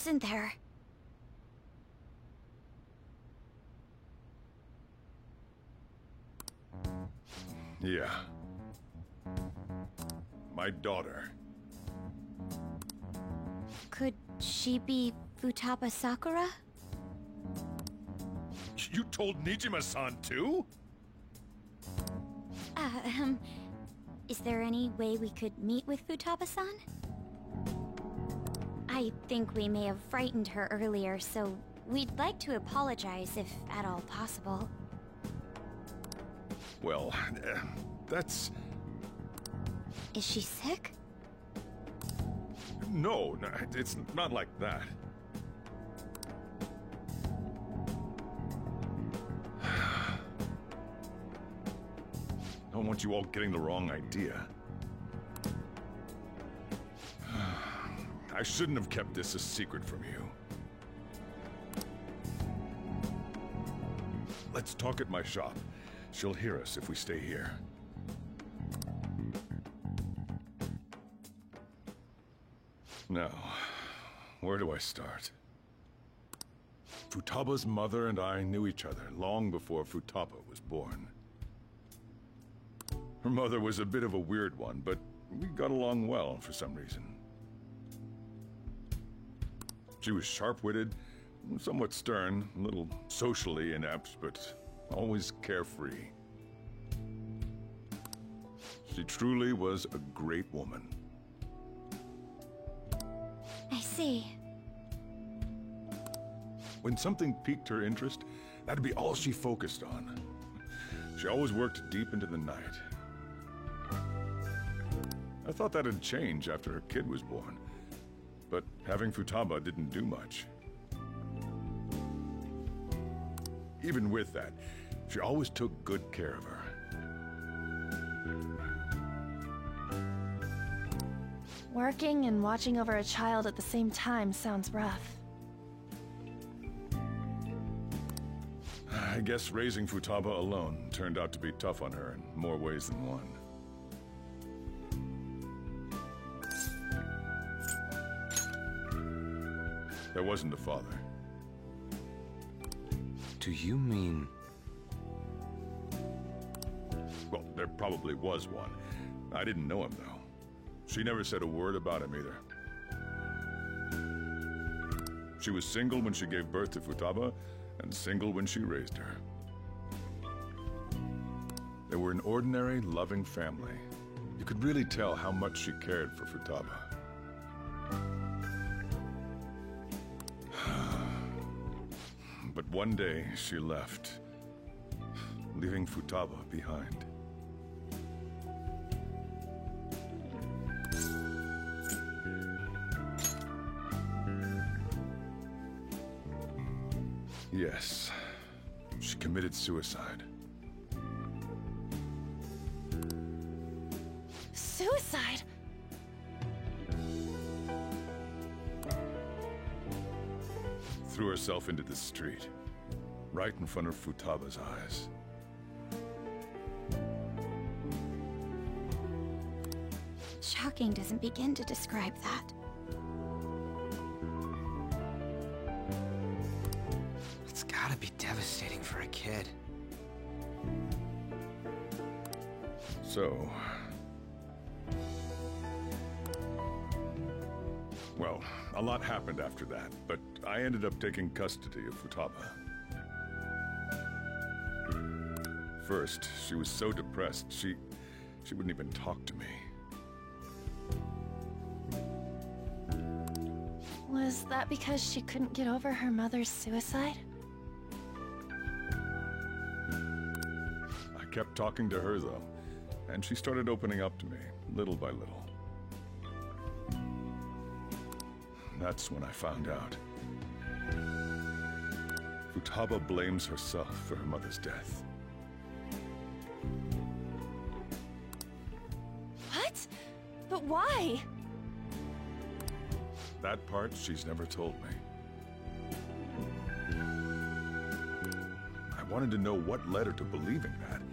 isn't there? Yeah. My daughter. Could she be Futaba Sakura? You told Nijima-san too? Is there any way we could meet with Futaba-san? I think we may have frightened her earlier, so we'd like to apologize if at all possible. Well, that's... Is she sick? No, it's not like that. I don't want you all getting the wrong idea. I shouldn't have kept this a secret from you. Let's talk at my shop. She'll hear us if we stay here. Now, where do I start? Futaba's mother and I knew each other long before Futaba was born. Her mother was a bit of a weird one, but we got along well for some reason. She was sharp-witted, somewhat stern, a little socially inept, but always carefree. She truly was a great woman. I see. When something piqued her interest, that'd be all she focused on. She always worked deep into the night. I thought that'd change after her kid was born, but having Futaba didn't do much. Even with that, she always took good care of her. Working and watching over a child at the same time sounds rough. I guess raising Futaba alone turned out to be tough on her in more ways than one. There wasn't a father. Do you mean... Well, there probably was one. I didn't know him, though. She never said a word about him either. She was single when she gave birth to Futaba, and single when she raised her. They were an ordinary, loving family. You could really tell how much she cared for Futaba. But one day, she left, leaving Futaba behind. Yes, she committed suicide. Suicide? Threw herself into the street, right in front of Futaba's eyes. Shocking doesn't begin to describe that. It's gotta be devastating for a kid. So... Well, a lot happened after that, but I ended up taking custody of Futaba. First, she was so depressed, she wouldn't even talk to me. Was that because she couldn't get over her mother's suicide? I kept talking to her, though, and she started opening up to me, little by little. That's when I found out. Futaba blames herself for her mother's death. What? But why? That part she's never told me. I wanted to know what led her to believing that,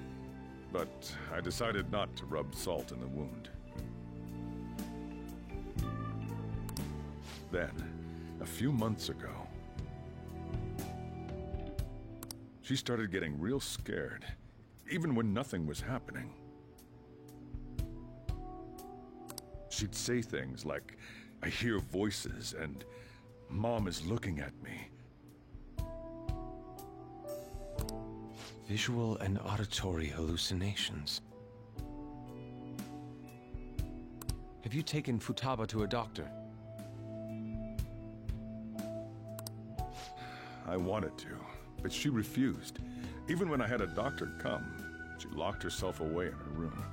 but I decided not to rub salt in the wound. Then, a few months ago. She started getting real scared, even when nothing was happening. She'd say things like, "I hear voices," and "Mom is looking at me." Visual and auditory hallucinations. Have you taken Futaba to a doctor? I wanted to, but she refused. Even when I had a doctor come, she locked herself away in her room.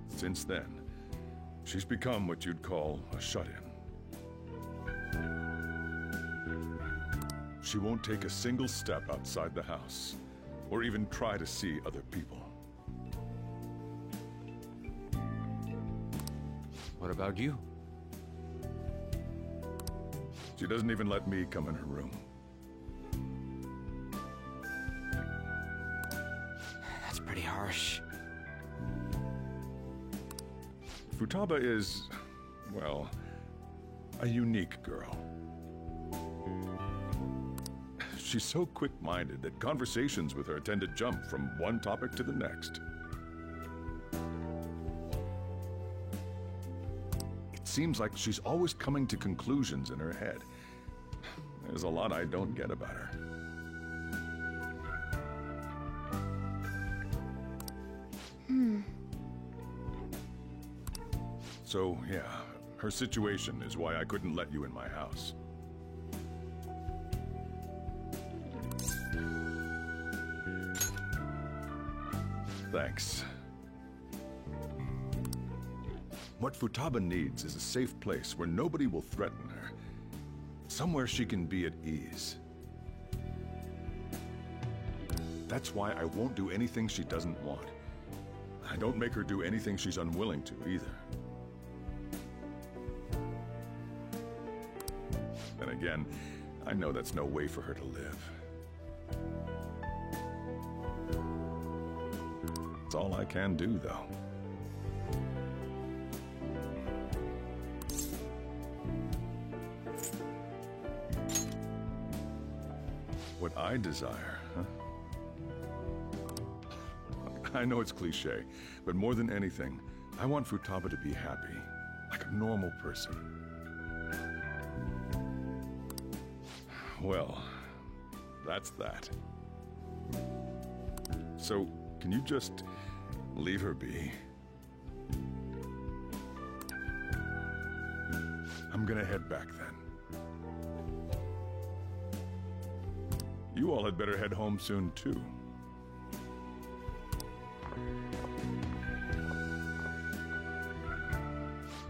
Since then, she's become what you'd call a shut-in. She won't take a single step outside the house, or even try to see other people. What about you? She doesn't even let me come in her room. That's pretty harsh. Futaba is, well, a unique girl. She's so quick-minded that conversations with her tend to jump from one topic to the next. It seems like she's always coming to conclusions in her head. There's a lot I don't get about her. So, yeah, her situation is why I couldn't let you in my house. Thanks. What Futaba needs is a safe place where nobody will threaten her. Somewhere she can be at ease. That's why I won't do anything she doesn't want. I don't make her do anything she's unwilling to, either. Then again, I know that's no way for her to live. It's all I can do, though. What I desire, huh? I know it's cliché, but more than anything, I want Futaba to be happy, like a normal person. Well, that's that. So, can you just leave her be? I'm gonna head back then. You all had better head home soon, too.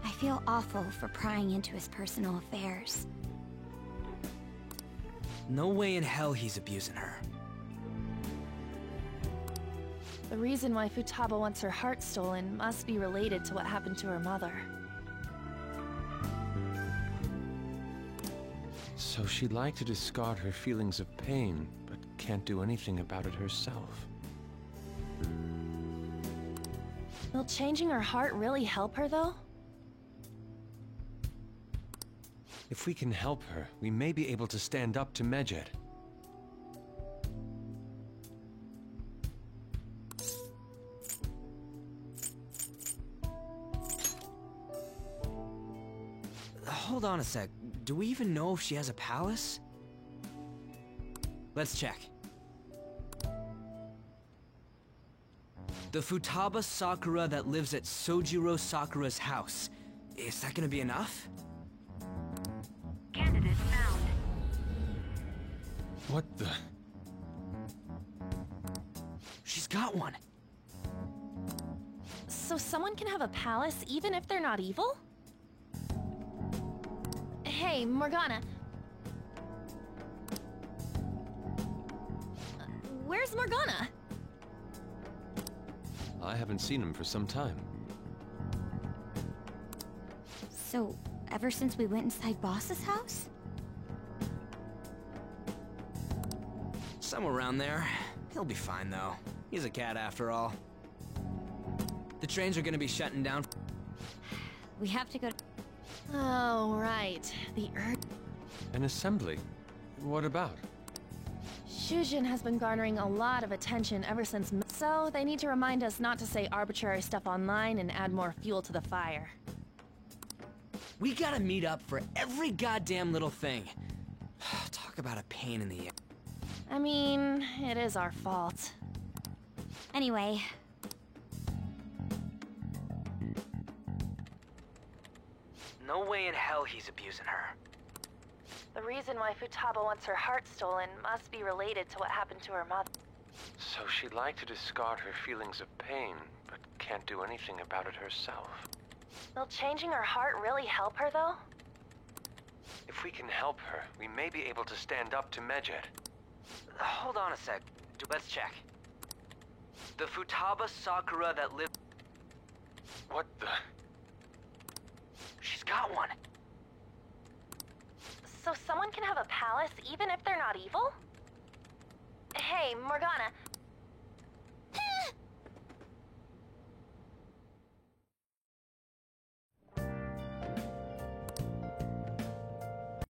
I feel awful for prying into his personal affairs. No way in hell he's abusing her. The reason why Futaba wants her heart stolen must be related to what happened to her mother. So she'd like to discard her feelings of pain, but can't do anything about it herself. Will changing her heart really help her, though? If we can help her, we may be able to stand up to Medjed. Hold on a sec. Do we even know if she has a palace? Let's check. The Futaba Sakura that lives at Sojiro Sakura's house. Is that gonna be enough? Candidate found. What the? She's got one. So someone can have a palace even if they're not evil? Hey, Morgana. Where's Morgana? I haven't seen him for some time. So, ever since we went inside Boss's house? Somewhere around there. He'll be fine, though. He's a cat after all. The trains are gonna be shutting down. We have to go. Oh, right. The An assembly? What about? Shujin has been garnering a lot of attention ever since. So they need to remind us not to say arbitrary stuff online and add more fuel to the fire. We gotta meet up for every goddamn little thing. Talk about a pain in the ass. I mean, it is our fault. Anyway, No way in hell he's abusing her. The reason why Futaba wants her heart stolen must be related to what happened to her mother. So she'd like to discard her feelings of pain, but can't do anything about it herself. Will changing her heart really help her, though? If we can help her, we may be able to stand up to Medjed. Hold on a sec. Let's check. The Futaba Sakura that lived... What the? She's got one. So someone can have a palace even if they're not evil? Hey, Morgana,